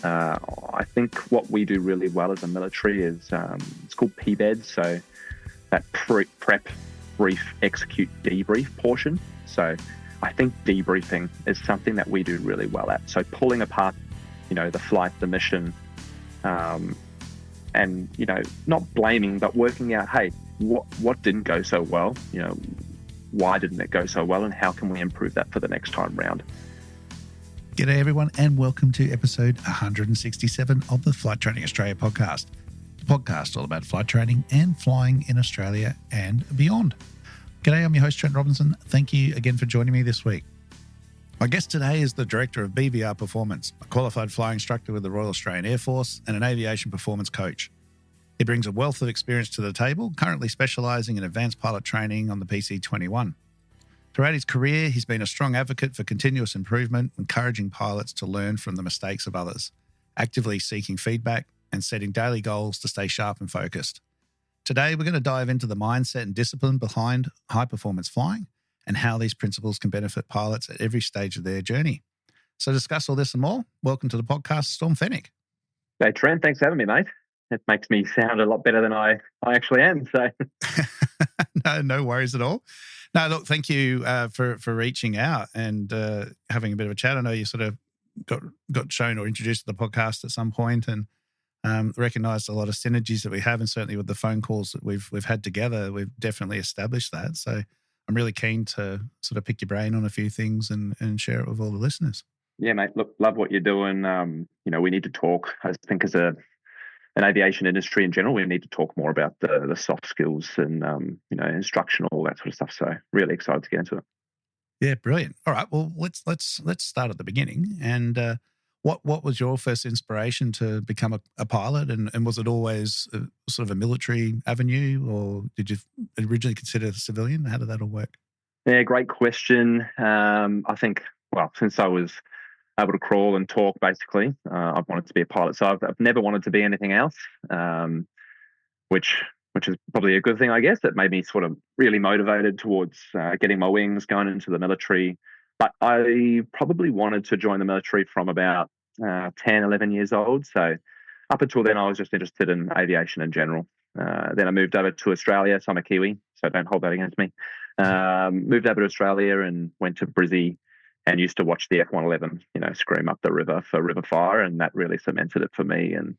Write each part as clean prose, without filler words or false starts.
I think what we do really well as a military is it's called PBED, so that prep, brief, execute, debrief portion. So I think debriefing is something that we do really well at. So pulling apart, the flight, the mission, and, not blaming, but working out, hey, what didn't go so well? Why didn't it go so well, and how can we improve that for the next time round? G'day everyone, and welcome to episode 167 of the Flight Training Australia podcast. The podcast all about flight training and flying in Australia and beyond. G'day, I'm your host, Trent Robinson. Thank you again for joining me this week. My guest today is the director of BVR Performance, a qualified flying instructor with the Royal Australian Air Force and an aviation performance coach. He brings a wealth of experience to the table, currently specialising in advanced pilot training on the PC-21. Throughout his career, he's been a strong advocate for continuous improvement, encouraging pilots to learn from the mistakes of others, actively seeking feedback and setting daily goals to stay sharp and focused. Today, we're going to dive into the mindset and discipline behind high-performance flying and how these principles can benefit pilots at every stage of their journey. So to discuss all this and more, welcome to the podcast, Storm Fenech. Hey, Trent, thanks for having me, mate. It makes me sound a lot better than I actually am. So No worries at all. No, look, thank you for reaching out and having a bit of a chat. I know you sort of got shown or introduced to the podcast at some point, and recognised a lot of synergies that we have, and certainly with the phone calls that we've had together, we've definitely established that. So I'm really keen to sort of pick your brain on a few things and share it with all the listeners. Yeah, mate. Look, love what you're doing. We need to talk. I think as an aviation industry in general, we need to talk more about the soft skills and instruction, all that sort of stuff. So really excited to get into it. Yeah, brilliant. All right, well let's start at the beginning. And what was your first inspiration to become a pilot? And was it always sort of a military avenue, or did you originally consider a civilian? How did that all work? Yeah, great question. I think, since I was able to crawl and talk, basically, I've wanted to be a pilot. So I've never wanted to be anything else, which is probably a good thing, I guess. That made me sort of really motivated towards getting my wings, going into the military. But I probably wanted to join the military from about 10, 11 years old. So up until then, I was just interested in aviation in general. Then I moved over to Australia. So I'm a Kiwi, so don't hold that against me. Moved over to Australia and went to Brizzy and used to watch the F-111, scream up the river for river fire, and that really cemented it for me. And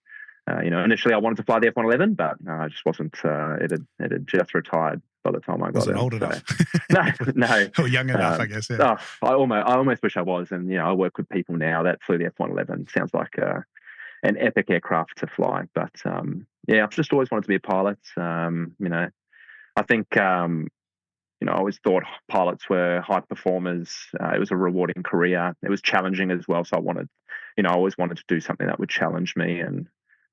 initially I wanted to fly the F-111, but I just wasn't. It had just retired by the time I got wasn't in. Old enough. No, or young enough, I guess. Yeah. I almost wish I was. And I work with people now that flew the F-111. Sounds like an epic aircraft to fly. But I've just always wanted to be a pilot. I think. I always thought pilots were high performers. It was a rewarding career. It was challenging as well. So I always wanted to do something that would challenge me. And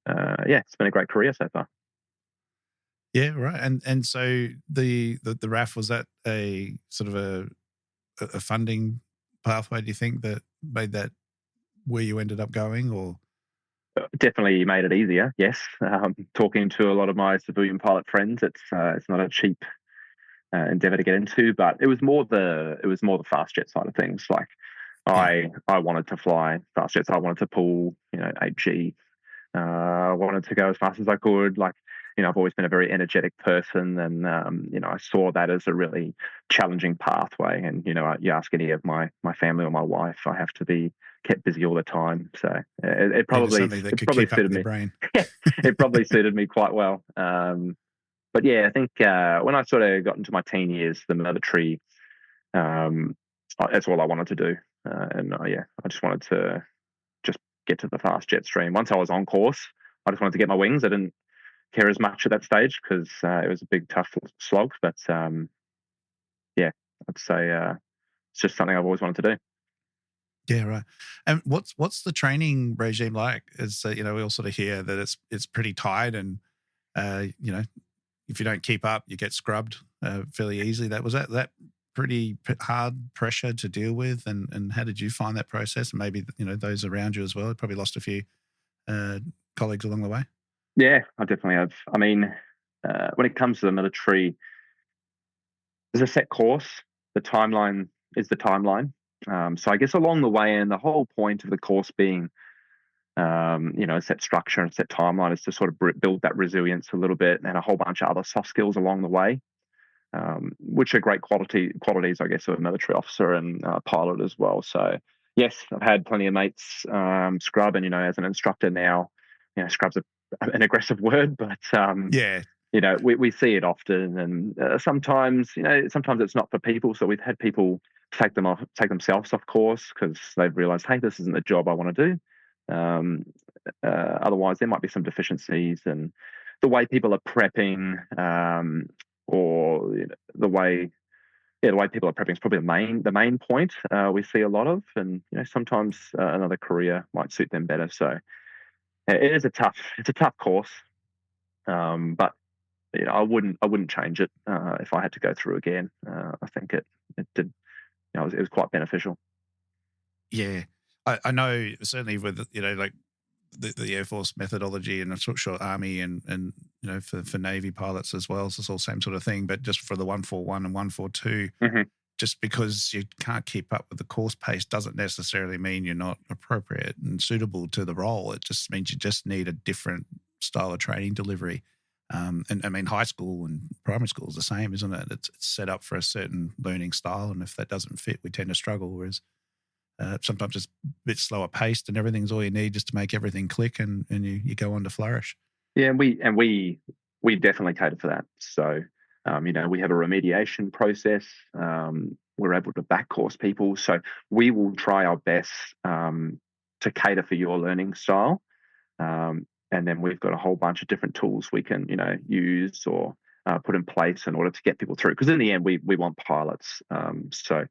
it's been a great career so far. Yeah, right. And so the RAF, was that a sort of a funding pathway, do you think, that made that where you ended up going, or? Definitely made it easier. Yes. Talking to a lot of my civilian pilot friends, it's not a cheap endeavor to get into, but it was more the fast jet side of things. Like I wanted to fly fast jets. I wanted to pull 8G. I wanted to go as fast as I could. Like, I've always been a very energetic person, and I saw that as a really challenging pathway. And you ask any of my family or my wife, I have to be kept busy all the time. So it probably suited me. Brain. It probably suited me quite well. But yeah, I think when I sort of got into my teen years, the military, that's all I wanted to do. I just wanted to just get to the fast jet stream. Once I was on course, I just wanted to get my wings. I didn't care as much at that stage because it was a big, tough slog. But I'd say it's just something I've always wanted to do. Yeah, right. And what's the training regime like? Is we all sort of hear that it's pretty tight, and if you don't keep up, you get scrubbed fairly easily. Was that pretty hard pressure to deal with, and how did you find that process? And maybe those around you as well. Probably lost a few colleagues along the way. Yeah, I definitely have. I mean, when it comes to the military, there's a set course. The timeline is the timeline. So I guess along the way, and the whole point of the course being a set structure and a set timeline is to sort of build that resilience a little bit, and a whole bunch of other soft skills along the way, which are great qualities, I guess, of a military officer and pilot as well. So yes, I've had plenty of mates scrub, and as an instructor now, scrub's an aggressive word, but Yeah. we see it often, and sometimes it's not for people. So we've had people take themselves off course because they've realised, hey, this isn't the job I want to do. Otherwise, there might be some deficiencies in the way people are prepping, or the way people are prepping is probably the main point we see a lot of, and sometimes another career might suit them better. So it is a tough course, but I wouldn't change it if I had to go through again. I think it did, it was quite beneficial. Yeah, I know certainly with like the Air Force methodology, and I'm sure Army and for Navy pilots as well, so it's all same sort of thing. But just for the 141 and 142, just because you can't keep up with the course pace doesn't necessarily mean you're not appropriate and suitable to the role. It just means you just need a different style of training delivery. And I mean, high school and primary school is the same, isn't it? It's set up for a certain learning style, and if that doesn't fit, we tend to struggle. Whereas sometimes it's a bit slower paced, and everything's all you need just to make everything click, and you go on to flourish. Yeah, and we definitely cater for that. So, we have a remediation process. We're able to back course people, so we will try our best to cater for your learning style. And then we've got a whole bunch of different tools we can, use or put in place in order to get people through. Because in the end, we want pilots. So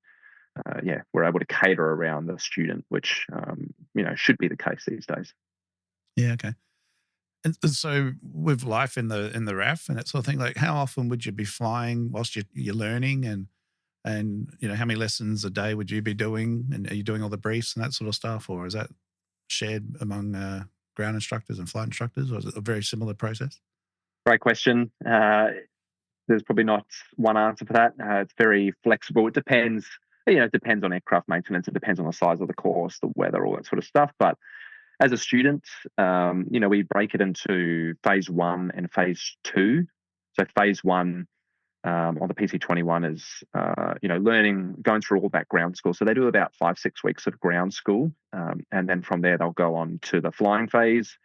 we're able to cater around the student, which should be the case these days. Yeah. Okay. And so with life in the RAF and that sort of thing, like how often would you be flying whilst you're learning, and how many lessons a day would you be doing, and are you doing all the briefs and that sort of stuff, or is that shared among ground instructors and flight instructors, or is it a very similar process? Great question. There's probably not one answer for that. It's very flexible. It depends. It depends on aircraft maintenance. It depends on the size of the course, the weather, all that sort of stuff. But as a student, we break it into phase 1 and phase 2. So phase 1 on the PC-21 is, learning, going through all that ground school. So they do about 5-6 weeks of ground school. And then from there, they'll go on to the flying phase,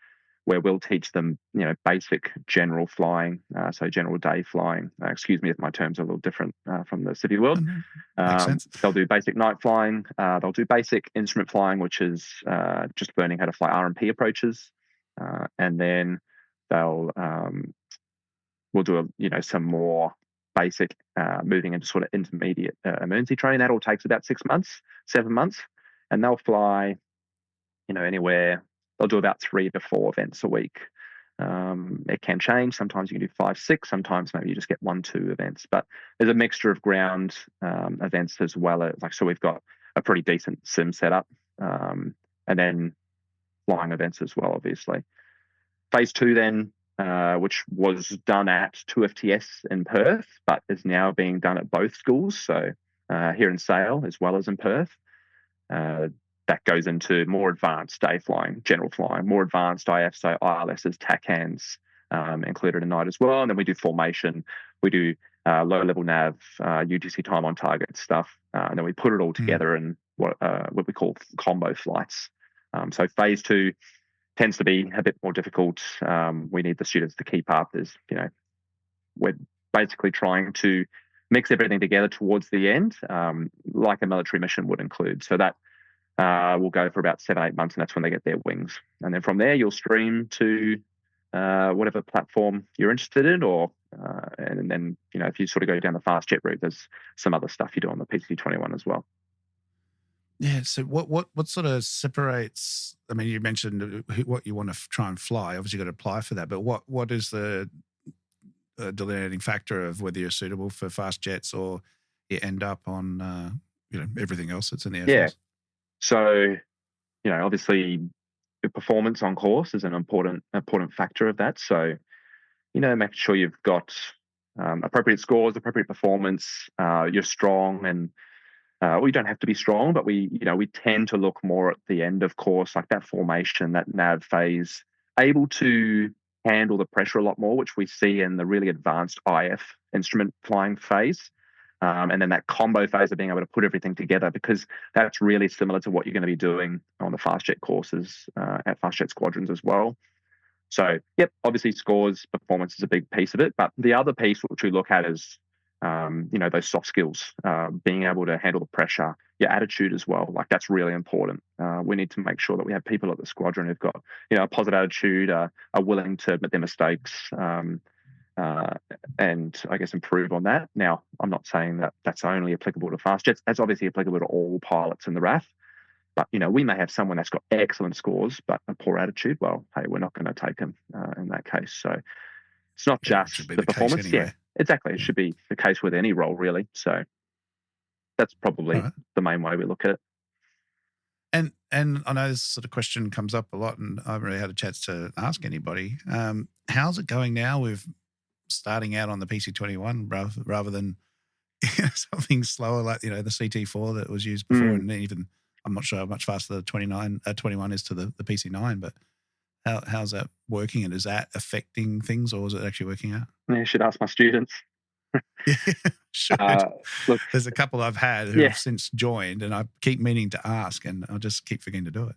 where we'll teach them, basic general flying, so general day flying. Excuse me if my terms are a little different from the civvy world. Makes sense. They'll do basic night flying. They'll do basic instrument flying, which is just learning how to fly R&P approaches, and then we'll do some more basic moving into sort of intermediate emergency training. That all takes about 7 months, and they'll fly, anywhere. They'll do about 3 to 4 events a week. It can change. Sometimes you can do 5, 6. Sometimes maybe you just get 1, 2 events. But there's a mixture of ground events as well as so we've got a pretty decent sim setup, and then flying events as well, obviously. Phase 2 then, which was done at 2FTS in Perth, but is now being done at both schools. So here in Sale as well as in Perth. That goes into more advanced day flying, general flying, more advanced IFs, ILSs, TACANs included in night as well. And then we do formation. We do low-level nav, UTC time on target stuff. And then we put it all together in what we call combo flights. So phase 2 tends to be a bit more difficult. We need the students to keep up. We're basically trying to mix everything together towards the end, like a military mission would include. So that will go for about 7-8 months, and that's when they get their wings. And then from there, you'll stream to whatever platform you're interested in, and then if you sort of go down the fast jet route, there's some other stuff you do on the PC-21 as well. Yeah. So what sort of separates? I mean, you mentioned what you want to try and fly. Obviously, you've got to apply for that. But what is the delineating factor of whether you're suitable for fast jets or you end up on everything else that's in the Air Force? So, obviously, the performance on course is an important factor of that. So, making sure you've got appropriate scores, appropriate performance, you're strong, and We don't have to be strong, but we tend to look more at the end of course, like that formation, that nav phase, able to handle the pressure a lot more, which we see in the really advanced IF instrument flying phase. And then that combo phase of being able to put everything together, because that's really similar to what you're going to be doing on the fast jet courses at fast jet squadrons as well. So, yep, obviously scores, performance is a big piece of it. But the other piece which we look at is, those soft skills, being able to handle the pressure, your attitude as well. Like that's really important. We need to make sure that we have people at the squadron who've got, a positive attitude, are willing to admit their mistakes, and I guess improve on that. Now, I'm not saying that that's only applicable to fast jets. That's obviously applicable to all pilots in the RAF. But, we may have someone that's got excellent scores, but a poor attitude. Well, hey, we're not going to take them in that case. So it's not just the performance. Anyway. Yeah, exactly. It should be the case with any role, really. So that's probably the main way we look at it. And I know this sort of question comes up a lot, and I haven't really had a chance to ask anybody. How's it going now with starting out on the PC-21 rather than something slower like, the CT4 that was used before, and even I'm not sure how much faster the 21 is to the PC-9, but how's that working, and is that affecting things, or is it actually working out? Yeah, you should ask my students. Look, there's a couple I've had who have since joined, and I keep meaning to ask, and I just keep forgetting to do it.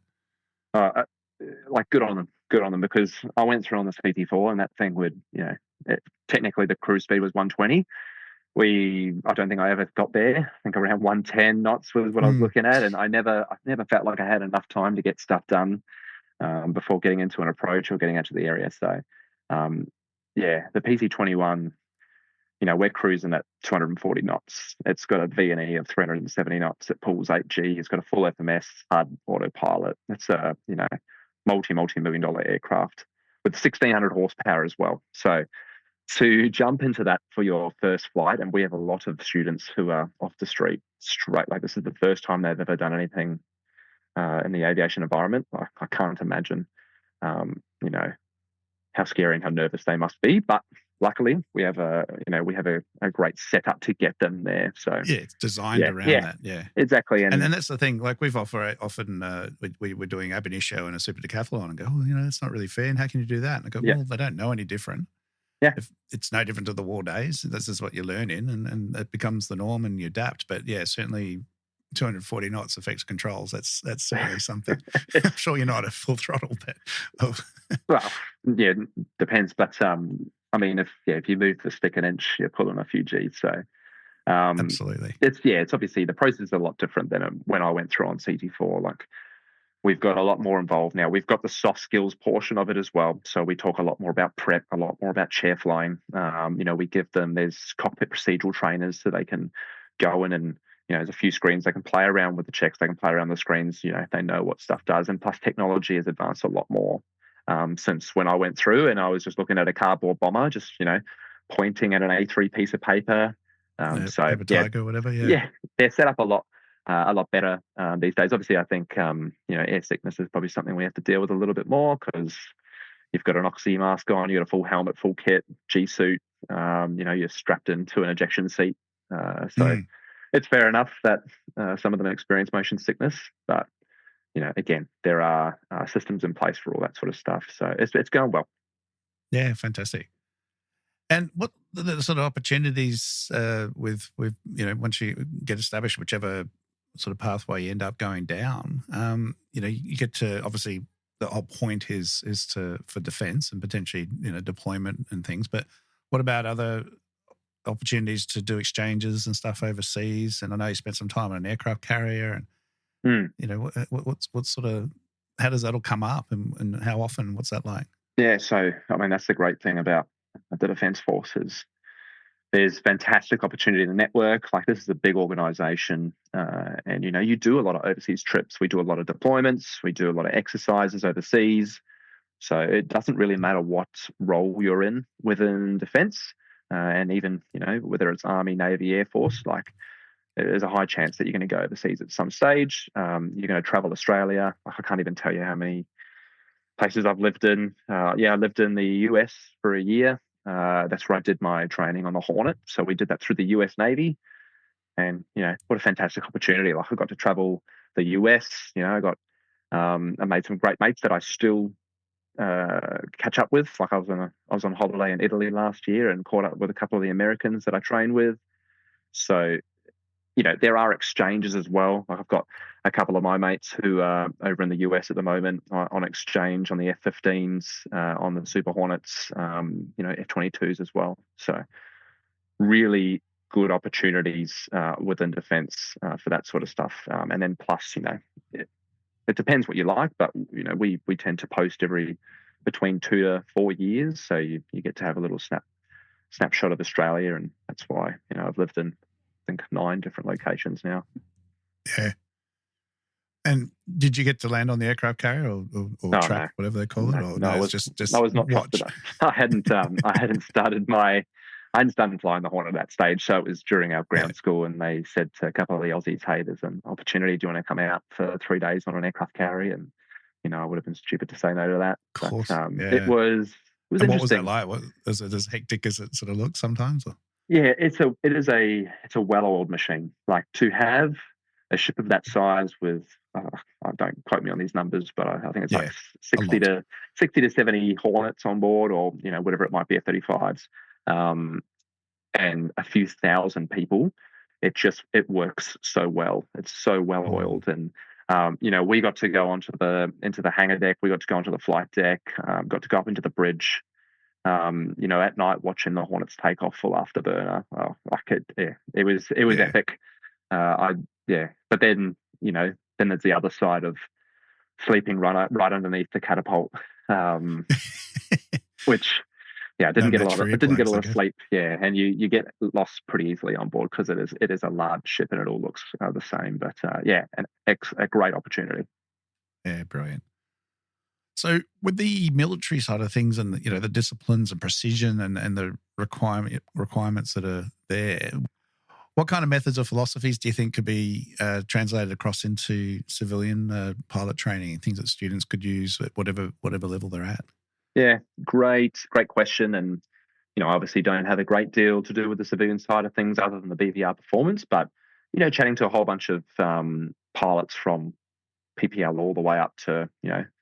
Good on them, because I went through on the CT4, and that thing would, technically the cruise speed was 120. I don't think I ever got there. I think around 110 knots was what I was looking at, and I never felt like I had enough time to get stuff done before getting into an approach or getting out to the area. So, the PC-21, we're cruising at 240 knots. It's got a V&E of 370 knots. It pulls 8G. It's got a full FMS, hard autopilot. It's a multi-million dollar aircraft with 1,600 horsepower as well. So to jump into that for your first flight, and we have a lot of students who are off the street straight, like this is the first time they've ever done anything in the aviation environment. I can't imagine, how scary and how nervous they must be. But luckily, we have a great setup to get them there. So it's designed around that. Yeah, exactly. And then that's the thing. Like we've often we're doing ab initio and a super decathlon, and go, that's not really fair. And how can you do that? And I go, well, they don't know any different. Yeah, if it's no different to the war days. This is what you learn in, and it becomes the norm, and you adapt. But yeah, certainly 240 knots affects controls. That's certainly something. I'm sure you're not at full throttle, but well, yeah, depends. But if you move the stick an inch, you're pulling a few G's. So absolutely, it's obviously the process is a lot different than when I went through on CT4. Like we've got a lot more involved now. We've got the soft skills portion of it as well. So we talk a lot more about prep, a lot more about chair flying. We give them, there's cockpit procedural trainers so they can go in and, there's a few screens they can play around with the checks. They can play around the screens, they know what stuff does. And plus technology has advanced a lot more since when I went through, and I was just looking at a cardboard bomber, just, pointing at an A3 piece of paper. Paper tiger, whatever. Yeah, they're set up a lot better these days. Obviously, I think air sickness is probably something we have to deal with a little bit more, because you've got an oxy mask on, you've got a full helmet, full kit, G suit. You're strapped into an ejection seat. It's fair enough that some of them experience motion sickness, but again, there are systems in place for all that sort of stuff. So it's going well. Yeah, fantastic. And what the sort of opportunities with once you get established, whichever sort of pathway you end up going down, you get to, obviously the whole point is for defence and potentially deployment and things. But what about other opportunities to do exchanges and stuff overseas? And I know you spent some time on an aircraft carrier, and what's sort of, how does that all come up, and how often? What's that like? Yeah, so that's the great thing about the Defence Forces. There's fantastic opportunity in the network. Like, this is a big organisation, and you do a lot of overseas trips. We do a lot of deployments. We do a lot of exercises overseas. So it doesn't really matter what role you're in within Defence, and even whether it's Army, Navy, Air Force. Like, there's a high chance that you're going to go overseas at some stage. You're going to travel Australia. Like, I can't even tell you how many places I've lived in. I lived in the US for a year. That's where I did my training on the Hornet. So we did that through the US Navy. And, what a fantastic opportunity. Like, I got to travel the US, I made some great mates that I still catch up with. Like, I was on holiday in Italy last year and caught up with a couple of the Americans that I train with. So, there are exchanges as well. Like, I've got a couple of my mates who are over in the US at the moment on exchange on the F-15s, on the Super Hornets, F-22s as well. So really good opportunities within defence for that sort of stuff. And then plus, it depends what you like, but we tend to post every between 2 to 4 years, so you get to have a little snapshot of Australia, and that's why I've lived in, I think, 9 different locations now. Yeah. And did you get to land on the aircraft carrier or track, whatever they call it? Or no, I was just I was not watch. trusted. I hadn't started flying the Hornet at that stage, so it was during our ground school, and they said to a couple of the Aussies, "Hey, there's an opportunity. Do you want to come out for 3 days on an aircraft carrier?" And I would have been stupid to say no to that. Of course, but it was and interesting. what was that like? Is it as hectic as it sort of looks sometimes? Or? Yeah, it's a well-oiled machine. Like, to have a ship of that size with, don't quote me on these numbers, but I think it's like 60 to 70 Hornets on board, or whatever it might be, F-35s, and a few thousand people. It works so well. It's so well oiled, and we got to go into the hangar deck. We got to go onto the flight deck. Got to go up into the bridge. At night, watching the Hornets take off full afterburner. Oh, it was epic. But then there's the other side of sleeping right underneath the catapult, which didn't get a lot of sleep. Yeah, and you get lost pretty easily on board because it is a large ship and it all looks the same. But a great opportunity. Yeah, brilliant. So with the military side of things and the disciplines and precision and the requirements that are there, what kind of methods or philosophies do you think could be translated across into civilian pilot training and things that students could use at whatever level they're at? Yeah, great question. And I obviously don't have a great deal to do with the civilian side of things other than the BVR Performance, but chatting to a whole bunch of pilots from PPL all the way up to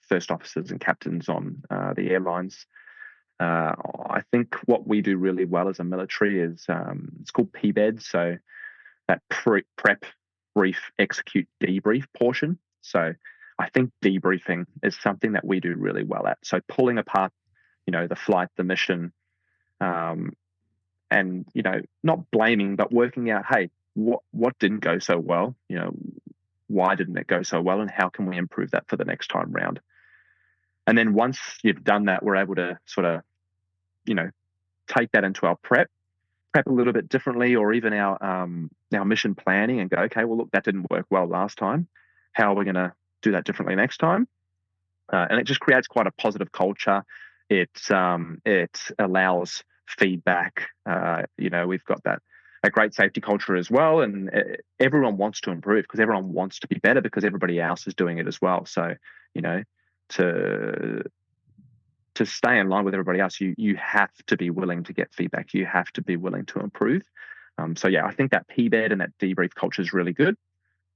first officers and captains on the airlines. I think what we do really well as a military is it's called PBED, so that prep, brief, execute, debrief portion. So I think debriefing is something that we do really well at. So pulling apart, the flight, the mission, and not blaming, but working out, hey, what didn't go so well? Why didn't it go so well, and how can we improve that for the next time round? And then once you've done that, we're able to sort of, take that into our prep a little bit differently, or even our mission planning, and go, okay, well, look, that didn't work well last time. How are we going to do that differently next time? And it just creates quite a positive culture. It allows feedback. We've got a great safety culture as well, and everyone wants to improve because everyone wants to be better because everybody else is doing it as well. So, to stay in line with everybody else, you have to be willing to get feedback. You have to be willing to improve. I think that PBED and that debrief culture is really good.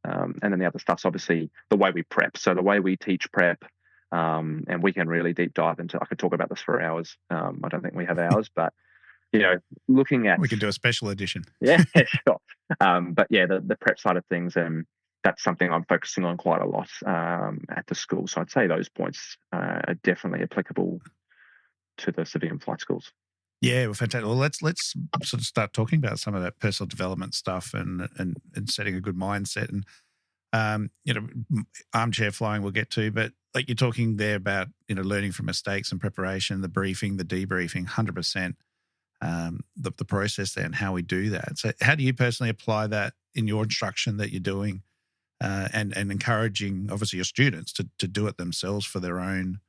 And then the other stuff's obviously the way we prep. So the way we teach prep, and we can really deep dive into, I could talk about this for hours. I don't think we have hours, but, looking at... We can do a special edition. Yeah, sure. The prep side of things, that's something I'm focusing on quite a lot at the school. So I'd say those points are definitely applicable to the civilian flight schools. Yeah, well, fantastic. Well, let's sort of start talking about some of that personal development stuff and setting a good mindset. And armchair flying we'll get to, but like you're talking there about learning from mistakes and preparation, the briefing, the debriefing, 100%. The process there and how we do that. So, how do you personally apply that in your instruction that you're doing, and encouraging obviously your students to do it themselves for their own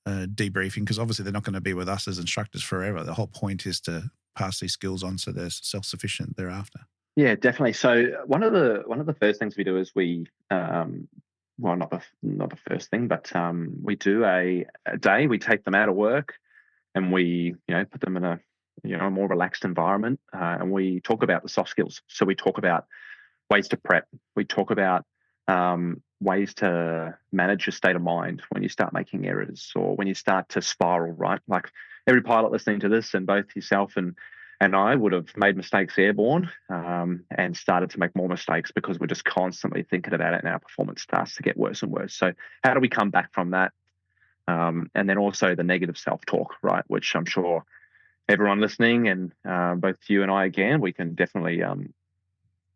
debriefing, because obviously they're not going to be with us as instructors forever. The whole point is to pass these skills on so they're self-sufficient thereafter. Yeah, definitely. So one of the first things we do is we not the first thing, but we do a day. We take them out of work and we put them in a a more relaxed environment, and we talk about the soft skills. So we talk about ways to prep. We talk about ways to manage your state of mind when you start making errors or when you start to spiral, right? Like every pilot listening to this, and both yourself and I would have made mistakes airborne, and started to make more mistakes because we're just constantly thinking about it, and our performance starts to get worse and worse. So how do we come back from that? And then also the negative self-talk, right? Which I'm sure everyone listening, and both you and I, again, we can definitely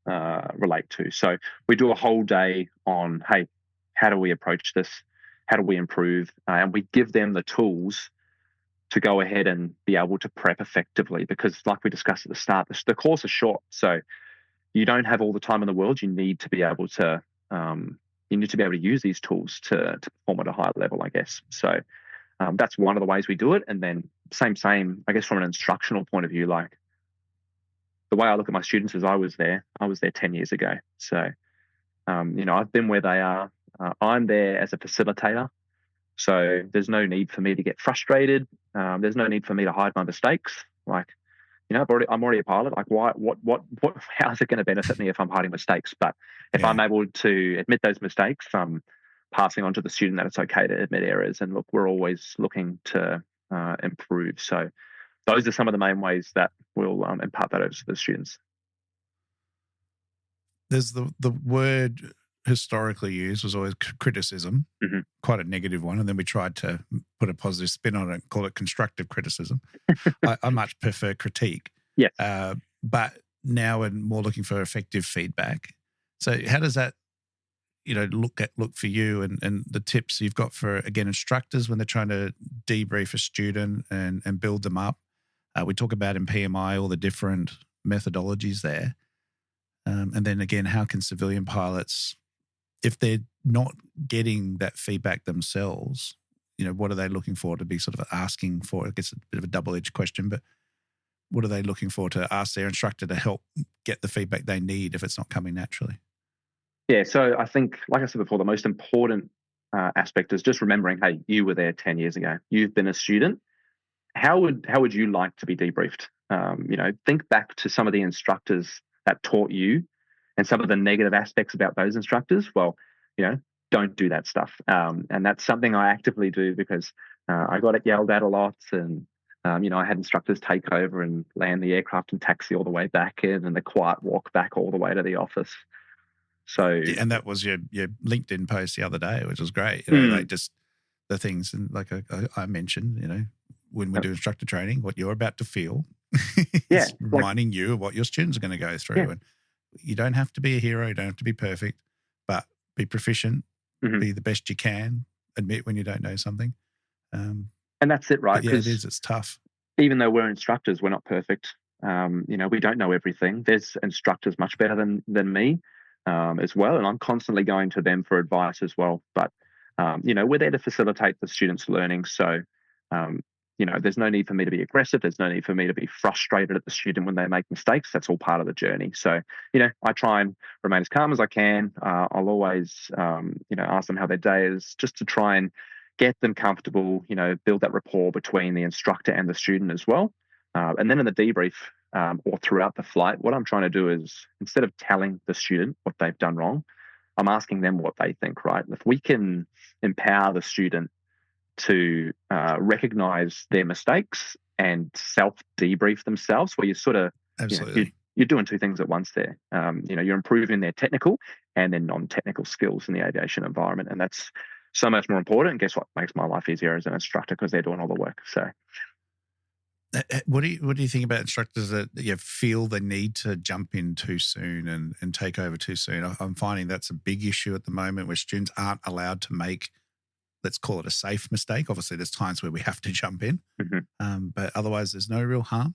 relate to. So we do a whole day on, hey, how do we approach this? How do we improve? And we give them the tools to go ahead and be able to prep effectively, because like we discussed at the start, the course is short. So you don't have all the time in the world. You need to be able to use these tools to perform at a higher level, I guess. So that's one of the ways we do it. And then same, I guess, from an instructional point of view, like the way I look at my students is I was there 10 years ago. So, I've been where they are. I'm there as a facilitator. So there's no need for me to get frustrated. There's no need for me to hide my mistakes. Like, I'm already a pilot. Like, how is it going to benefit me if I'm hiding mistakes? But if I'm able to admit those mistakes, I'm passing on to the student that it's okay to admit errors. And look, we're always looking to improve. So those are some of the main ways that we'll impart that over to the students. There's the word historically used was always criticism, quite a negative one. And then we tried to put a positive spin on it and call it constructive criticism. I much prefer critique. Yes. But now we're more looking for effective feedback. So how does that, look for you and the tips you've got for, again, instructors when they're trying to debrief a student and build them up? We talk about in PMI all the different methodologies there. And then again, how can civilian pilots, if they're not getting that feedback themselves, what are they looking for to be sort of asking for? I guess a bit of a double-edged question, but what are they looking for to ask their instructor to help get the feedback they need if it's not coming naturally? Yeah, so I think, like I said before, the most important aspect is just remembering, hey, you were there 10 years ago. You've been a student. How would you like to be debriefed? Think back to some of the instructors that taught you and some of the negative aspects about those instructors. Well, don't do that stuff. And that's something I actively do because I got it yelled at a lot. And, I had instructors take over and land the aircraft and taxi all the way back in and the quiet walk back all the way to the office. So, and that was your LinkedIn post the other day, which was great. Like just the things, and like I mentioned, when we do instructor training, what you're about to feel is reminding you of what your students are going to go through. Yeah. And you don't have to be a hero, you don't have to be perfect, but be proficient, be the best you can, admit when you don't know something. And that's it, right? Yeah, it is. It's tough. Even though we're instructors, we're not perfect. We don't know everything. There's instructors much better than me as well, and I'm constantly going to them for advice as well. But we're there to facilitate the students' learning. So there's no need for me to be aggressive. There's no need for me to be frustrated at the student when they make mistakes. That's all part of the journey. So I try and remain as calm as I can. I'll always ask them how their day is, just to try and get them comfortable, build that rapport between the instructor and the student as well. And then in the debrief or throughout the flight, what I'm trying to do is, instead of telling the student what they've done wrong, I'm asking them what they think, right? If we can empower the student to recognize their mistakes and self-debrief themselves, where you sort of, you're doing two things at once there. You're improving their technical and their non-technical skills in the aviation environment. And that's so much more important. And guess what makes my life easier as an instructor, because they're doing all the work. So what do you think about instructors that feel the need to jump in too soon and take over too soon? I'm finding that's a big issue at the moment, where students aren't allowed to make, let's call it a safe mistake. Obviously, there's times where we have to jump in, but otherwise there's no real harm.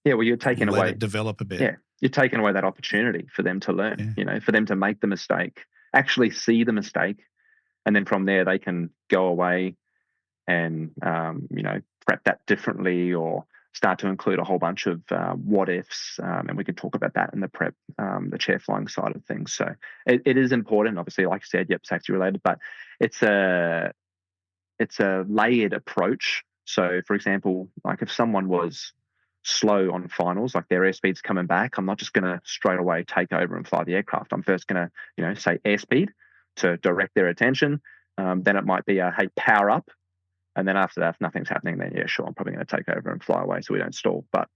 Yeah, well, you're taking away, let it develop a bit. Yeah, you're taking away that opportunity for them to learn, for them to make the mistake, actually see the mistake, and then from there they can go away and, prep that differently, or start to include a whole bunch of what ifs, and we can talk about that in the prep, the chair flying side of things. So it is important, obviously, like I said, safety related, but it's a layered approach. So, for example, like if someone was slow on finals, like their airspeed's coming back, I'm not just going to straight away take over and fly the aircraft. I'm first going to, say airspeed to direct their attention. Then it might be hey, power up. And then after that, if nothing's happening, then yeah, sure, I'm probably going to take over and fly away so we don't stall. But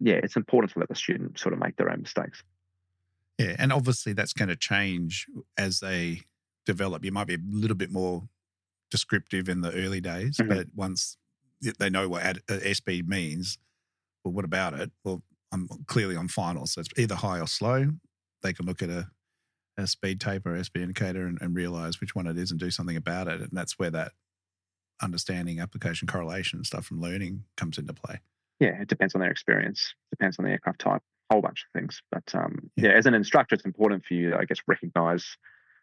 it's important to let the student sort of make their own mistakes. Yeah, and obviously that's going to change as they develop. You might be a little bit more descriptive in the early days, but once they know what airspeed means, well, what about it? Well, I'm clearly on finals, so it's either high or slow. They can look at a speed tape or airspeed indicator and realize which one it is and do something about it. And that's where that understanding, application, correlation, stuff from learning comes into play. Yeah, it depends on their experience, depends on the aircraft type, a whole bunch of things. But as an instructor, it's important for you to, I guess, recognize,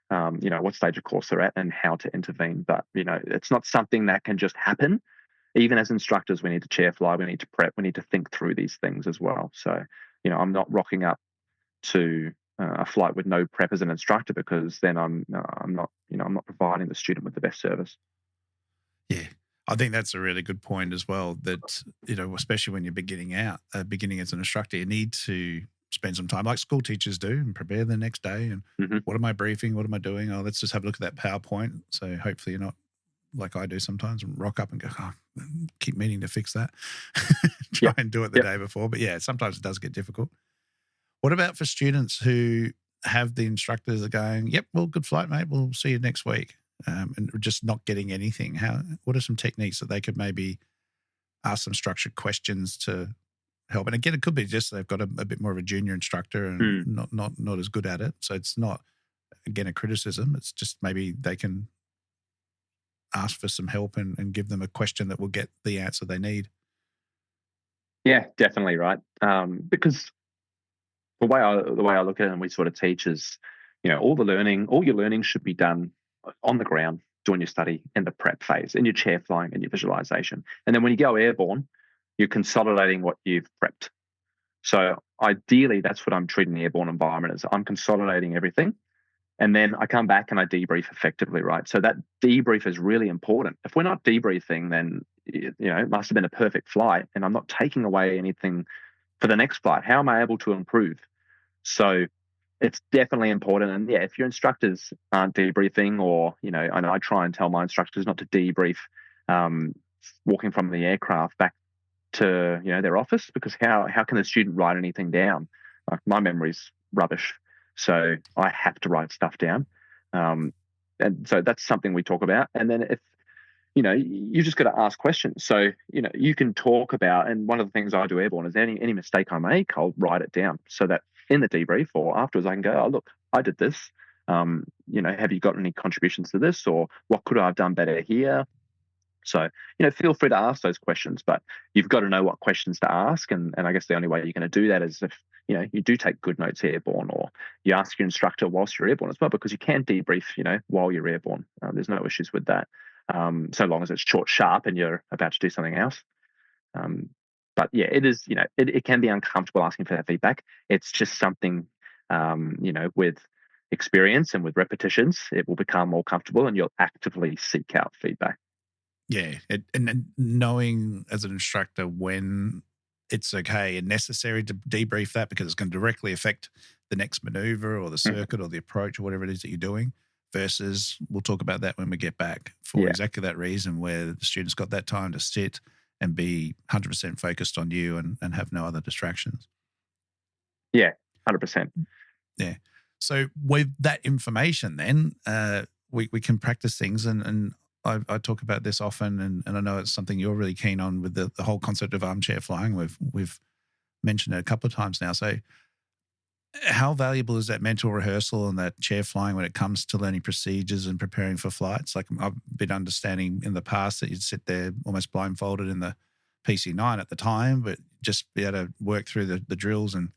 what stage of course they're at and how to intervene. But, it's not something that can just happen. Even as instructors, we need to chair fly, we need to prep, we need to think through these things as well. So, I'm not rocking up to a flight with no prep as an instructor, because then I'm not providing the student with the best service. Yeah, I think that's a really good point as well, that, especially when you're beginning as an instructor, you need to spend some time like school teachers do and prepare the next day. And what am I briefing? What am I doing? Oh, let's just have a look at that PowerPoint. So hopefully you're not like I do sometimes and rock up and go, keep meaning to fix that. Try and do it the day before. But yeah, sometimes it does get difficult. What about for students who have the instructors are going, yep, well, good flight, mate. We'll see you next week. And just not getting anything. What are some techniques that they could maybe ask some structured questions to help? And again, it could be just they've got a bit more of a junior instructor and not as good at it. So it's not, again, a criticism. It's just maybe they can ask for some help and give them a question that will get the answer they need. Yeah, definitely, right. Because the way I look at it and we sort of teach is, all your learning should be done on the ground, doing your study in the prep phase, in your chair flying and your visualization. And then when you go airborne, you're consolidating what you've prepped. So ideally, that's what I'm treating the airborne environment as. I'm consolidating everything. And then I come back and I debrief effectively, right? So that debrief is really important. If we're not debriefing, then, it must have been a perfect flight and I'm not taking away anything for the next flight. How am I able to improve? So it's definitely important. And yeah, if your instructors aren't debriefing, or, and I try and tell my instructors not to debrief walking from the aircraft back to, their office, because how can the student write anything down? Like, my memory's rubbish. So I have to write stuff down. And so that's something we talk about. And then if, you just got to ask questions. So, you can talk about, and one of the things I do airborne is any mistake I make, I'll write it down so that in the debrief or afterwards I can go, oh, look, I did this. Have you got any contributions to this, or what could I have done better here? So, feel free to ask those questions, but you've got to know what questions to ask. And I guess the only way you're going to do that is if, you do take good notes airborne, or you ask your instructor whilst you're airborne as well, because you can debrief, while you're airborne. There's no issues with that. So long as it's short, sharp, and you're about to do something else. But yeah, it is, it can be uncomfortable asking for that feedback. It's just something, with experience and with repetitions, it will become more comfortable and you'll actively seek out feedback. Yeah. And knowing as an instructor when it's okay and necessary to debrief that, because it's going to directly affect the next maneuver or the circuit or the approach or whatever it is that you're doing, versus we'll talk about that when we get back for exactly that reason, where the student's got that time to sit and be 100% focused on you and have no other distractions. Yeah, 100%. Yeah. So with that information then, we can practice things, and I talk about this often, and I know it's something you're really keen on with the whole concept of armchair flying. We've mentioned it a couple of times now. So how valuable is that mental rehearsal and that chair flying when it comes to learning procedures and preparing for flights? Like, I've been understanding in the past that you'd sit there almost blindfolded in the PC-9 at the time, but just be able to work through the drills and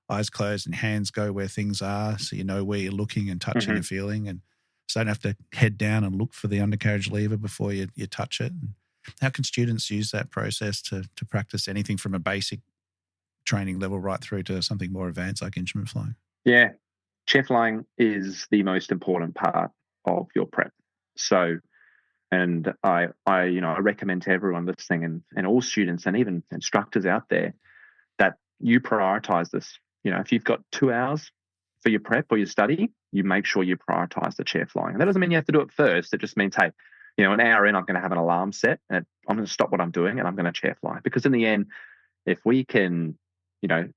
eyes closed and hands go where things are, so you know where you're looking and touching and feeling, and so don't have to head down and look for the undercarriage lever before you touch it. And how can students use that process to practice anything from a basic training level right through to something more advanced like instrument flying? Yeah. Chair flying is the most important part of your prep. So, And I recommend to everyone listening and all students and even instructors out there that you prioritize this. If you've got 2 hours for your prep or your study, you make sure you prioritize the chair flying. And that doesn't mean you have to do it first. It just means, hey, an hour in, I'm going to have an alarm set and I'm going to stop what I'm doing and I'm going to chair fly. Because in the end, if we can,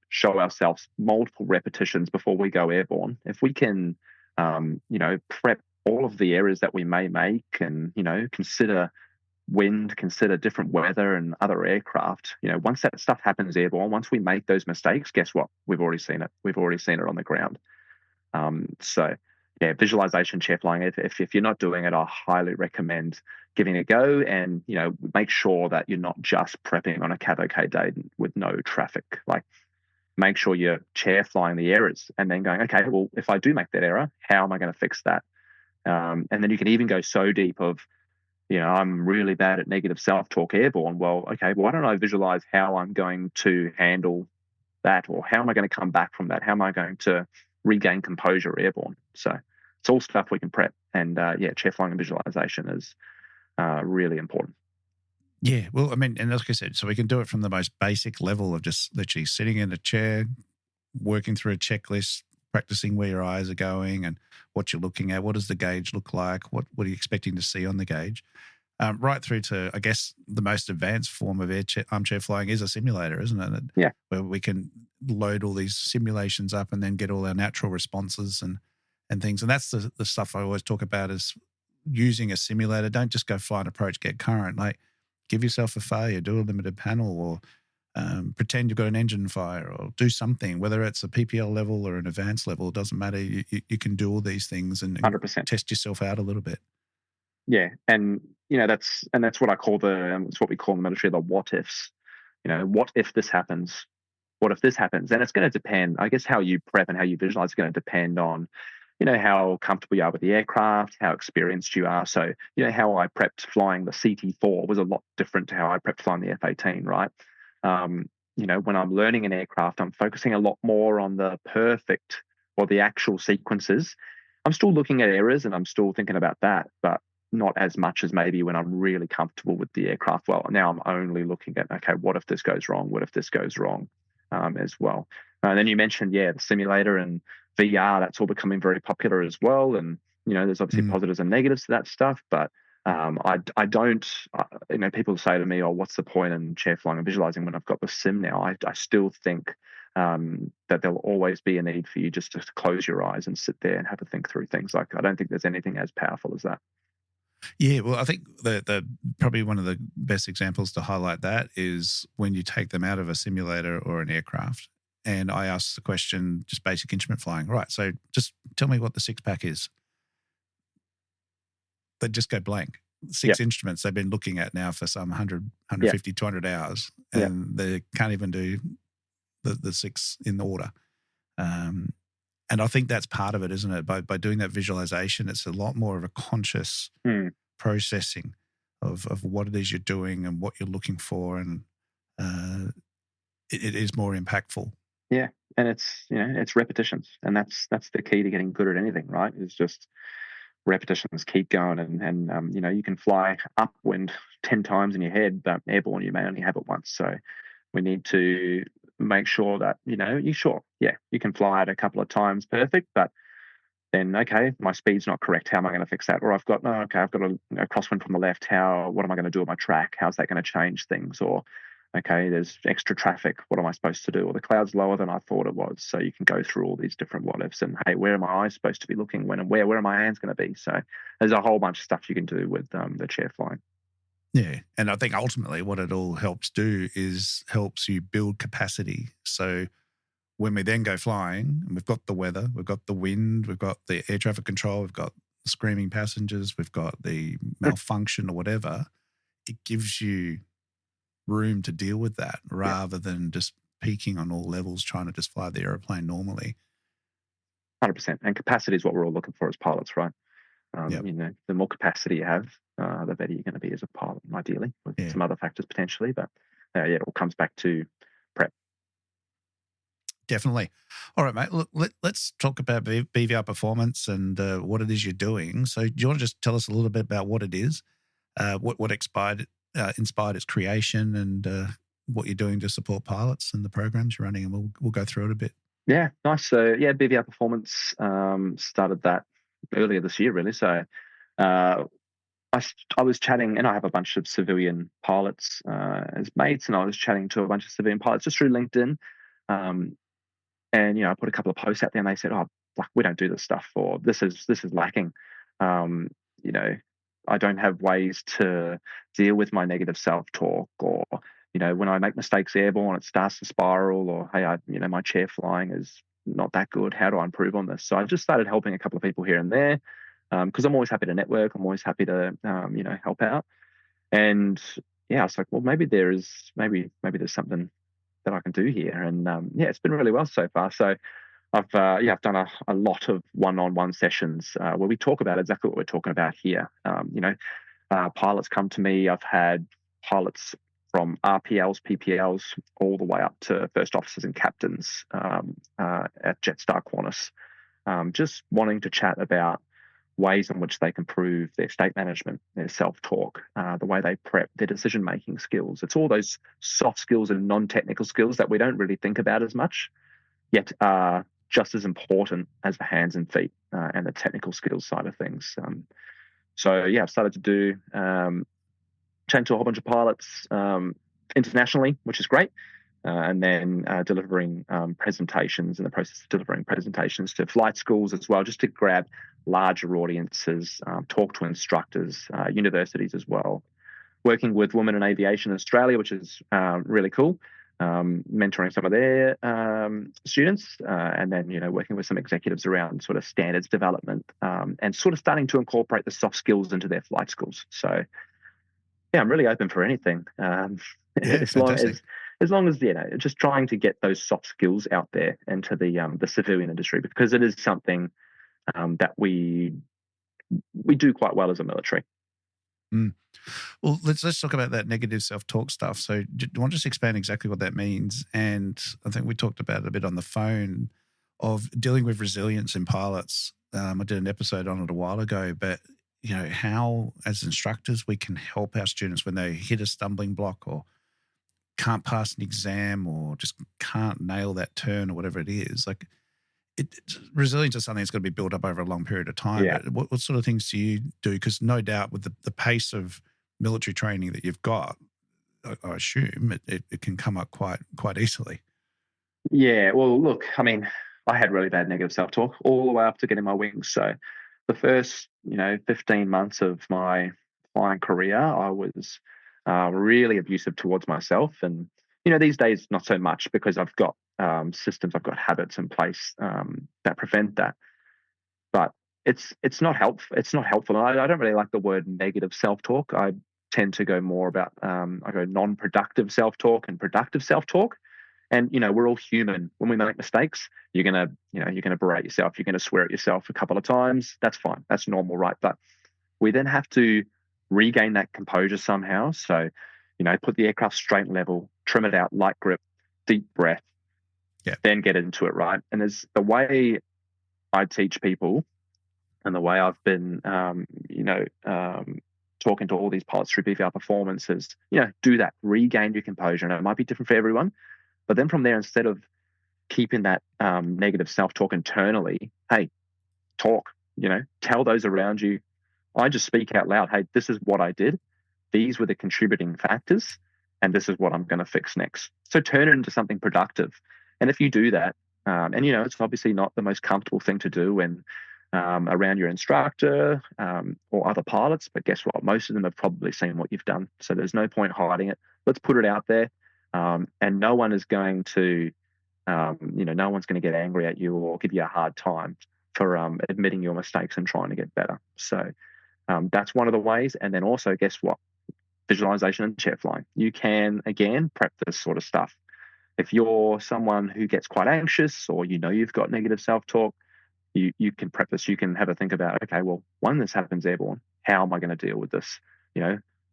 show ourselves multiple repetitions before we go airborne, if we can, prep all of the errors that we may make and, consider wind, consider different weather and other aircraft, once that stuff happens airborne, once we make those mistakes, guess what? We've already seen it. We've already seen it on the ground. So yeah, visualization, chair flying, if you're not doing it, I highly recommend giving it a go and, make sure that you're not just prepping on a cavalcade day with no traffic. Like, make sure you're chair flying the errors and then going, okay, well, if I do make that error, how am I going to fix that? And then you can even go so deep of, I'm really bad at negative self-talk airborne. Well, okay, why don't I visualize how I'm going to handle that, or how am I going to come back from that? How am I going to regain composure airborne? So it's all stuff we can prep. And chair flying and visualization is really important. Yeah, well, I mean, and like I said, so we can do it from the most basic level of just literally sitting in a chair, working through a checklist, practicing where your eyes are going and what you're looking at. What does the gauge look like? What are you expecting to see on the gauge? Right through to, I guess, the most advanced form of armchair flying is a simulator, isn't it? Yeah. Where we can load all these simulations up and then get all our natural responses and things. And that's the stuff I always talk about is using a simulator. Don't just go fly an approach, get current. Like, give yourself a failure, do a limited panel, or pretend you've got an engine fire, or do something, whether it's a PPL level or an advanced level, it doesn't matter. You can do all these things and 100%. Test yourself out a little bit. Yeah, and that's what I call it's what we call in the military the what ifs. What if this happens? What if this happens? And it's going to depend, I guess, how you prep and how you visualize is going to depend on, how comfortable you are with the aircraft, how experienced you are. So, how I prepped flying the CT4 was a lot different to how I prepped flying the F-18, right? When I'm learning an aircraft, I'm focusing a lot more on the perfect or the actual sequences. I'm still looking at errors and I'm still thinking about that, but not as much as maybe when I'm really comfortable with the aircraft. Well, now I'm only looking at, okay, what if this goes wrong? What if this goes wrong as well? And then you mentioned, the simulator and VR, that's all becoming very popular as well. And, there's obviously positives and negatives to that stuff, but I don't, people say to me, oh, what's the point in chair flying and visualizing when I've got the sim now? I still think that there'll always be a need for you just to close your eyes and sit there and have to think through things. Like, I don't think there's anything as powerful as that. Yeah, well, I think the probably one of the best examples to highlight that is when you take them out of a simulator or an aircraft. And I ask the question, just basic instrument flying. Right, so just tell me what the six pack is. They just go blank. Six instruments they've been looking at now for some 100, 150, 200 hours, and they can't even do the six in order. And I think that's part of it, isn't it? By doing that visualization, it's a lot more of a conscious processing of what it is you're doing and what you're looking for, and it is more impactful. Yeah, and it's repetitions, and that's the key to getting good at anything, right? Is just repetitions, keep going, and you can fly upwind 10 times in your head, but airborne you may only have it once. So we need to make sure that you can fly it a couple of times perfect, but then okay, my speed's not correct. How am I going to fix that? Or I've got a crosswind from the left. What am I going to do with my track? How's that going to change things? Or okay, there's extra traffic. What am I supposed to do? Or the cloud's lower than I thought it was. So you can go through all these different what ifs and hey, where are my eyes supposed to be looking when, and where are my hands going to be? So there's a whole bunch of stuff you can do with the chair flying. Yeah, and I think ultimately what it all helps do is helps you build capacity. So when we then go flying, and we've got the weather, we've got the wind, we've got the air traffic control, we've got the screaming passengers, we've got the malfunction or whatever, it gives you room to deal with that rather than just peaking on all levels trying to just fly the aeroplane normally. 100%. And capacity is what we're all looking for as pilots, right? The more capacity you have, the better you're going to be as a pilot, ideally, with some other factors potentially. But it all comes back to prep. Definitely. All right, mate. Look, let's talk about BVR Performance and what it is you're doing. So do you want to just tell us a little bit about what it is what inspired its creation, and what you're doing to support pilots and the programs you're running, and we'll go through it a bit. Yeah, nice. So yeah, BVR Performance started that earlier this year, really. So I was chatting, and I have a bunch of civilian pilots as mates, and I was chatting to a bunch of civilian pilots just through LinkedIn. And I put a couple of posts out there, and they said, "Oh, like, we don't do this stuff, or this is lacking." I don't have ways to deal with my negative self-talk, or when I make mistakes airborne, it starts to spiral, or hey, my chair flying is not that good. How do I improve on this? So I just started helping a couple of people here and there, because I'm always happy to network. I'm always happy to help out. And yeah, I was like, well, maybe there's something that I can do here. And it's been really well so far. So I've done a lot of one-on-one sessions where we talk about exactly what we're talking about here. Pilots come to me. I've had pilots from RPLs, PPLs, all the way up to first officers and captains at Jetstar Qantas, just wanting to chat about ways in which they can improve their state management, their self-talk, the way they prep, their decision-making skills. It's all those soft skills and non-technical skills that we don't really think about as much, yet are just as important as the hands and feet and the technical skills side of things. I've started to do chatting to a whole bunch of pilots internationally, which is great. And then delivering presentations, in the process of delivering presentations to flight schools as well, just to grab larger audiences, talk to instructors, universities as well. Working with Women in Aviation Australia, which is really cool, mentoring some of their students, and then working with some executives around sort of standards development, and sort of starting to incorporate the soft skills into their flight schools. So yeah, I'm really open for anything. As long as just trying to get those soft skills out there into the civilian industry, because it is something that we do quite well as a military. Well, let's talk about that negative self-talk stuff. So do you want to just expand exactly what that means? And I think we talked about it a bit on the phone of dealing with resilience in pilots. I did an episode on it a while ago, but how as instructors we can help our students when they hit a stumbling block or can't pass an exam or just can't nail that turn or whatever it is. Like resilience is something that's got to be built up over a long period of time. Yeah. But what sort of things do you do? Because no doubt with the pace of military training that you've got, I assume it can come up quite easily. Yeah. Well, look, I mean, I had really bad negative self-talk all the way up to getting my wings. So the first, 15 months of my flying career, I was really abusive towards myself. And, these days, not so much, because I've got systems, I've got habits in place that prevent that. But it's not helpful. It's not helpful. And I don't really like the word negative self-talk. I tend to go more about, I go non-productive self-talk and productive self-talk. And, we're all human. When we make mistakes, you're going to berate yourself. You're going to swear at yourself a couple of times. That's fine. That's normal, right? But we then have to regain that composure somehow. So, put the aircraft straight and level, trim it out, light grip, deep breath, then get into it, right? And there's the way I teach people and the way I've been, talking to all these pilots through BVR Performance is, do that, regain your composure. And it might be different for everyone. But then from there, instead of keeping that negative self-talk internally, hey, talk, tell those around you. I just speak out loud. Hey, this is what I did. These were the contributing factors, and this is what I'm going to fix next. So turn it into something productive. And if you do that, and it's obviously not the most comfortable thing to do when around your instructor or other pilots, but guess what? Most of them have probably seen what you've done. So there's no point hiding it. Let's put it out there. And no one is going to, no one's going to get angry at you or give you a hard time for admitting your mistakes and trying to get better. So that's one of the ways. And then also, guess what? Visualization and chair flying. You can, again, prep this sort of stuff. If you're someone who gets quite anxious or you've got negative self-talk, you can prep this. You can have a think about, okay, well, when this happens airborne, how am I going to deal with this?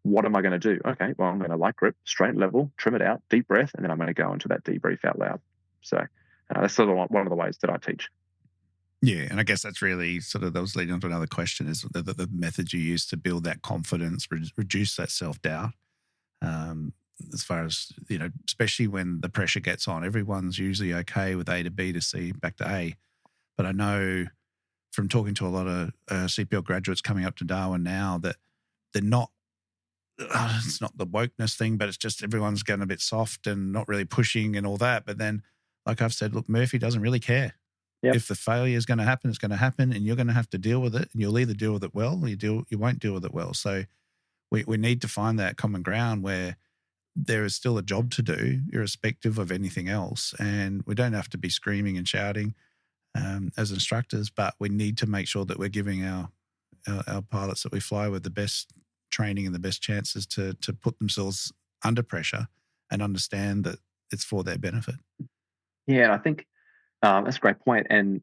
What am I going to do? Okay, well, I'm going to light grip, straight level, trim it out, deep breath, and then I'm going to go into that debrief out loud. So that's sort of one of the ways that I teach. Yeah, and I guess that's really that was leading on to another question, is the methods you use to build that confidence, reduce that self-doubt. As far as, especially when the pressure gets on, everyone's usually okay with A to B to C back to A. But I know from talking to a lot of CPL graduates coming up to Darwin now that they're not, it's not the wokeness thing, but it's just everyone's getting a bit soft and not really pushing and all that. But then, like I've said, look, Murphy doesn't really care. Yep. If the failure is going to happen, it's going to happen, and you're going to have to deal with it. And you'll either deal with it well, or you won't deal with it well. So we need to find that common ground where there is still a job to do, irrespective of anything else. And we don't have to be screaming and shouting as instructors, but we need to make sure that we're giving our pilots that we fly with the best training and the best chances to put themselves under pressure and understand that it's for their benefit. Yeah, I think that's a great point. And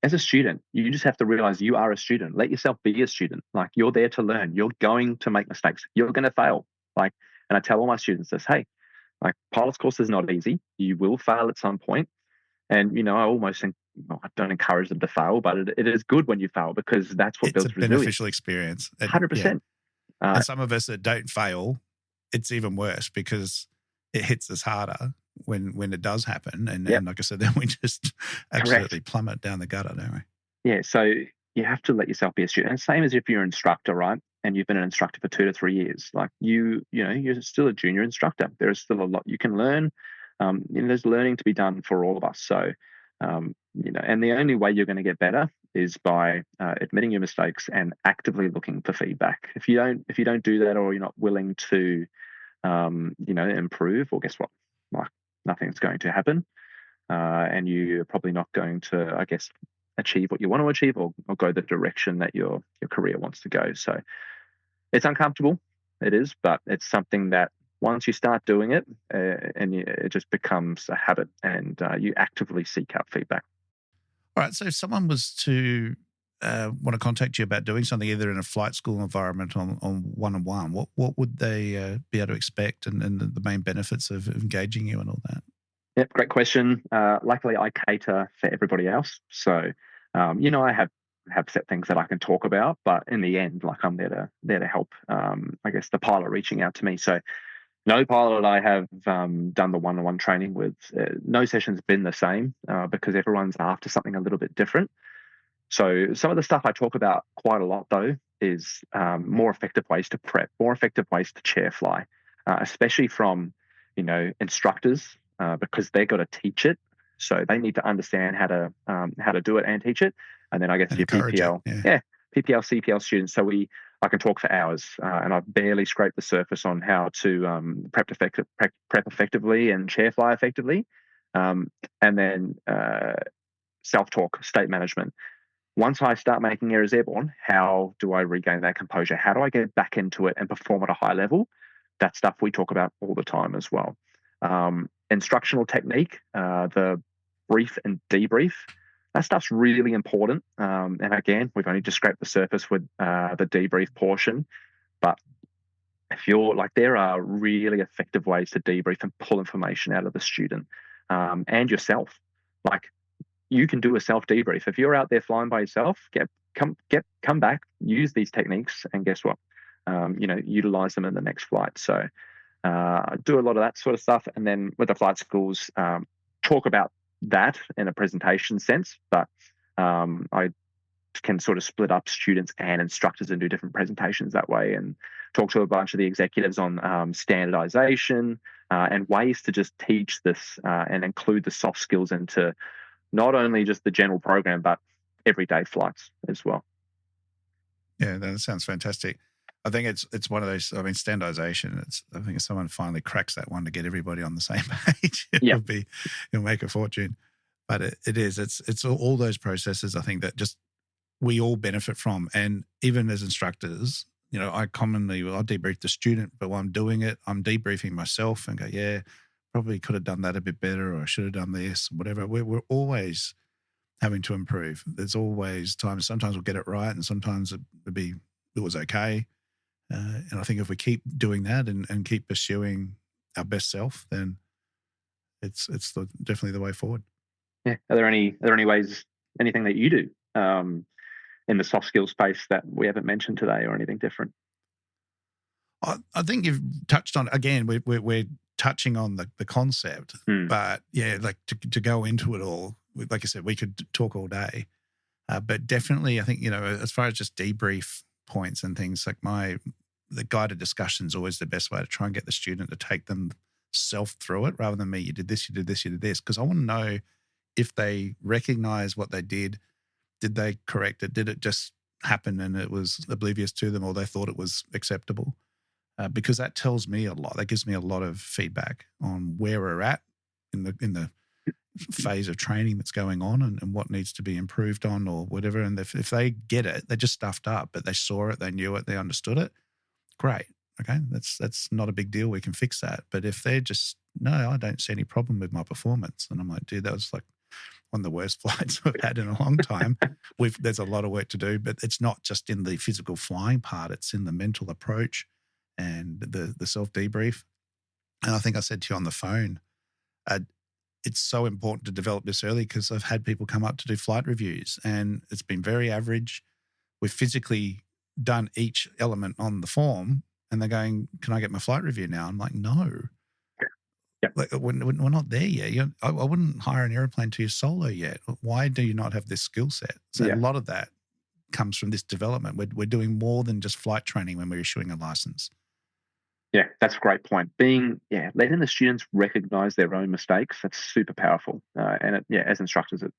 as a student, you just have to realize you are a student. Let yourself be a student. Like, you're there to learn. You're going to make mistakes. You're going to fail. And I tell all my students this, hey, pilot's course is not easy. You will fail at some point. And, I almost think, I don't encourage them to fail, but it is good when you fail, because that's what builds resilience. It's a beneficial experience. 100%. Yeah. And some of us that don't fail, it's even worse, because it hits us harder when it does happen. And like I said, then we just absolutely plummet down the gutter, don't we? Yeah, so you have to let yourself be a student. And same as if you're an instructor, right? And you've been an instructor for 2 to 3 years. Like, you're still a junior instructor. There is still a lot you can learn. There's learning to be done for all of us. So, and the only way you're going to get better is by admitting your mistakes and actively looking for feedback. If you don't do that, or you're not willing to, improve, well, guess what? Like, nothing's going to happen, and you're probably not going to, I guess, achieve what you want to achieve, or go the direction that your career wants to go. So it's uncomfortable, it is, but it's something that once you start doing it, it just becomes a habit, and you actively seek out feedback. All right. So if someone was to want to contact you about doing something, either in a flight school environment on one-on-one, what would they be able to expect, and the main benefits of engaging you and all that? Yep, great question. Luckily, I cater for everybody else. So, I have set things that I can talk about, but in the end, I'm there to help, I guess, the pilot reaching out to me. So no pilot I have done the one-on-one training with, no session's been the same, because everyone's after something a little bit different. So some of the stuff I talk about quite a lot, though, is more effective ways to prep, more effective ways to chair fly, especially from, instructors, because they've got to teach it. So they need to understand how to do it and teach it. And then I guess your PPL, PPL, CPL students. So I can talk for hours, and I've barely scraped the surface on how to prep effectively and chair fly effectively. And then self-talk, state management. Once I start making errors airborne, how do I regain that composure? How do I get back into it and perform at a high level? That stuff we talk about all the time as well. Instructional technique, the brief and debrief, that stuff's really important. And again, we've only just scraped the surface with the debrief portion. But if you're there are really effective ways to debrief and pull information out of the student and yourself. You can do a self debrief. If you're out there flying by yourself, come back, use these techniques, and guess what? Utilize them in the next flight. So I do a lot of that sort of stuff, and then with the flight schools, talk about that in a presentation sense. But I can sort of split up students and instructors and do different presentations that way, and talk to a bunch of the executives on standardization and ways to just teach this and include the soft skills into not only just the general program, but everyday flights as well. Yeah, that sounds fantastic. I think it's one of those, standardization, I think if someone finally cracks that one to get everybody on the same page, it'll make a fortune. But it's all those processes, I think, that just we all benefit from. And even as instructors, I'll debrief the student, but while I'm doing it, I'm debriefing myself and go, yeah, probably could have done that a bit better, or I should have done this, whatever. We're always having to improve. There's always times. Sometimes we'll get it right, and sometimes it was okay. And I think if we keep doing that and keep pursuing our best self, then it's definitely the way forward. Yeah. Are there any ways anything that you do in the soft skills space that we haven't mentioned today, or anything different? I think you've touched on, again, we're touching on the concept, but yeah, like to go into it all, like I said, we could talk all day, but definitely I think, as far as just debrief points and things, like the guided discussion is always the best way to try and get the student to take themselves through it, rather than me, you did this, you did this, you did this, because I want to know if they recognize what they did they correct it? Did it just happen and it was oblivious to them, or they thought it was acceptable? Because that tells me a lot. That gives me a lot of feedback on where we're at in the phase of training that's going on, and what needs to be improved on or whatever. And if they get it, they're just stuffed up, but they saw it, they knew it, they understood it, great. Okay, that's not a big deal. We can fix that. But if they're just, no, I don't see any problem with my performance, and I'm like, dude, that was like one of the worst flights I've had in a long time. There's a lot of work to do, but it's not just in the physical flying part, it's in the mental approach and the self-debrief. And I think I said to you on the phone, it's so important to develop this early, because I've had people come up to do flight reviews and it's been very average. We've physically done each element on the form and they're going, can I get my flight review now? I'm like, no. Yep. Like, we're not there yet. I wouldn't hire an airplane to your solo yet. Why do you not have this skill set? So a lot of that comes from this development. We're doing more than just flight training when we're issuing a license. Yeah, that's a great point. Letting the students recognize their own mistakes, that's super powerful. And as instructors, it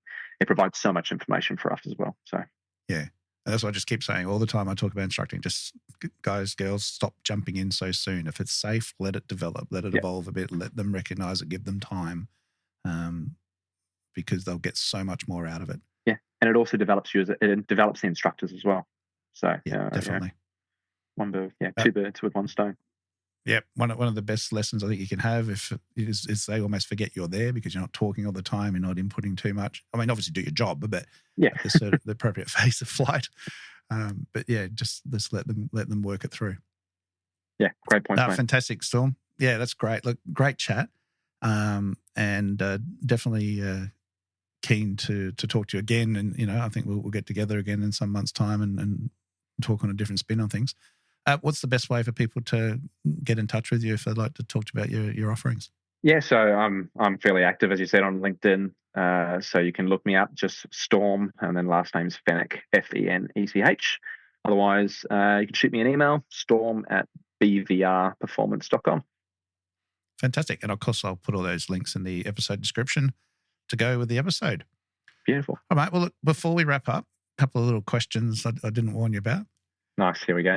provides so much information for us as well. So yeah. And that's what I just keep saying all the time I talk about instructing. Just guys, girls, stop jumping in so soon. If it's safe, let it develop, let it evolve a bit, let them recognize it, give them time, because they'll get so much more out of it. Yeah, and it also develops it develops the instructors as well. So definitely. Two birds with one stone. Yeah, one of the best lessons I think you can have is they almost forget you're there, because you're not talking all the time, you're not inputting too much. I mean, obviously do your job, but the appropriate phase of flight. But yeah, just let them work it through. Yeah, great point. Fantastic, Storm. Yeah, that's great. Look, great chat, and definitely keen to talk to you again. And I think we'll get together again in some months' time and talk on a different spin on things. What's the best way for people to get in touch with you if they'd like to talk about your offerings? Yeah, so I'm fairly active, as you said, on LinkedIn. So you can look me up, just Storm, and then last name's Fenech, Fenech. Otherwise, you can shoot me an email, storm@bvrperformance.com. Fantastic. And of course, I'll put all those links in the episode description to go with the episode. Beautiful. All right. Well, look, before we wrap up, a couple of little questions I didn't warn you about. Nice. Here we go.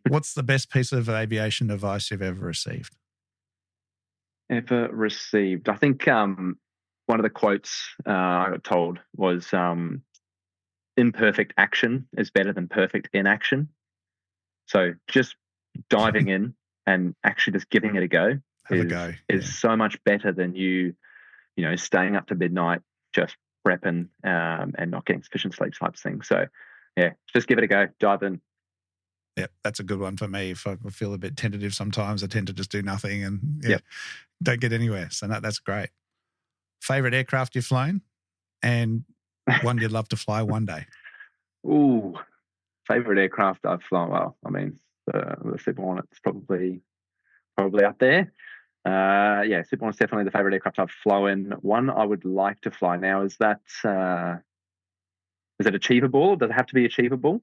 What's the best piece of aviation advice you've ever received? Ever received? I think one of the quotes I got told was imperfect action is better than perfect inaction. So just diving in and actually just giving it a go is so much better than you staying up to midnight just prepping and not getting sufficient sleep type thing. So yeah, just give it a go, dive in. Yeah, that's a good one for me. If I feel a bit tentative sometimes, I tend to just do nothing and don't get anywhere. So that's great. Favorite aircraft you've flown and one you'd love to fly one day? Ooh, favorite aircraft I've flown. Well, I mean, the Super Hornet's probably up there. Super Hornet's definitely the favorite aircraft I've flown. One I would like to fly now, is it achievable? Does it have to be achievable?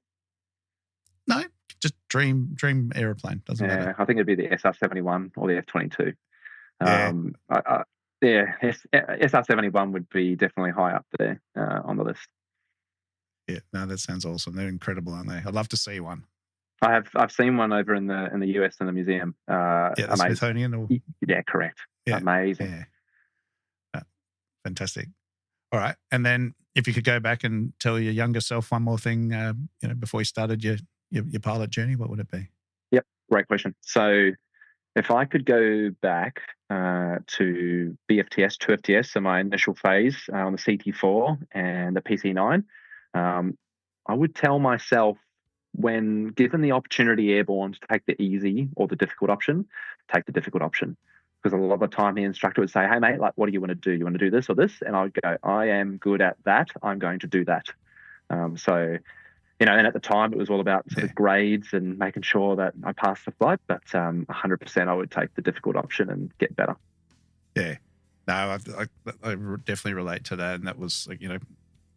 No, just dream aeroplane. Doesn't matter. I think it'd be the SR-71 or the F-22. SR-71 would be definitely high up there on the list. Yeah, no, that sounds awesome. They're incredible, aren't they? I'd love to see one. I've seen one over in the US in the museum. The Smithsonian. Yeah, correct. Yeah. Amazing. Yeah. Fantastic. All right, and then if you could go back and tell your younger self one more thing, before you started your pilot journey, what would it be? Yep, great question. So if I could go back to BFTS, 2FTS, so my initial phase on the CT4 and the PC-9, I would tell myself, when given the opportunity airborne to take the easy or the difficult option, take the difficult option. because a lot of the time the instructor would say, hey, mate, like, what do you want to do? You want to do this or this? And I'd go, I am good at that. I'm going to do that. So, and at the time it was all about sort of grades and making sure that I passed the flight, but 100% I would take the difficult option and get better. Yeah. No, I definitely relate to that. And that was, like,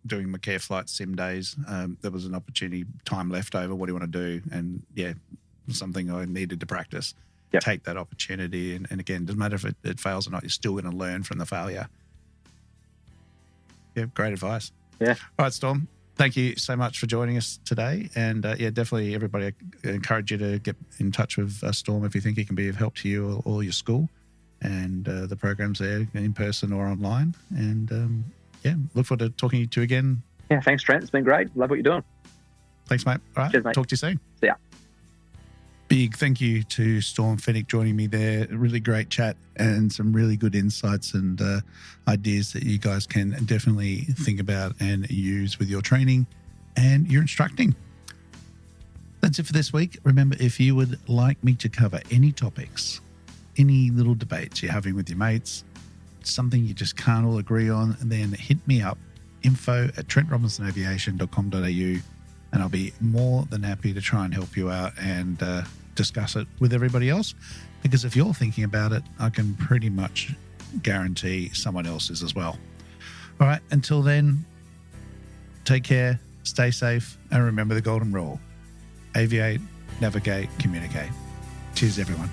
doing my care flight sim days. There was an opportunity, time left over. What do you want to do? And something I needed to practice. Yep. Take that opportunity. And again, doesn't matter if it fails or not, you're still going to learn from the failure. Yeah, great advice. Yeah. All right, Storm. Thank you so much for joining us today. And definitely everybody, I encourage you to get in touch with Storm if you think he can be of help to you or your school. And the program's there in person or online. And look forward to talking to you again. Yeah, thanks, Trent. It's been great. Love what you're doing. Thanks, mate. All right. Cheers, mate. Talk to you soon. See ya. Big thank you to Storm Fenech joining me there. Really great chat and some really good insights and ideas that you guys can definitely think about and use with your training and your instructing. That's it for this week. Remember, if you would like me to cover any topics, any little debates you're having with your mates, something you just can't all agree on, then hit me up, info@trentrobinsonaviation.com.au, and I'll be more than happy to try and help you out and discuss it with everybody else. Because if you're thinking about it, I can pretty much guarantee someone else is as well. All right, until then, take care, stay safe, and remember the golden rule: aviate, navigate, communicate. Cheers, everyone.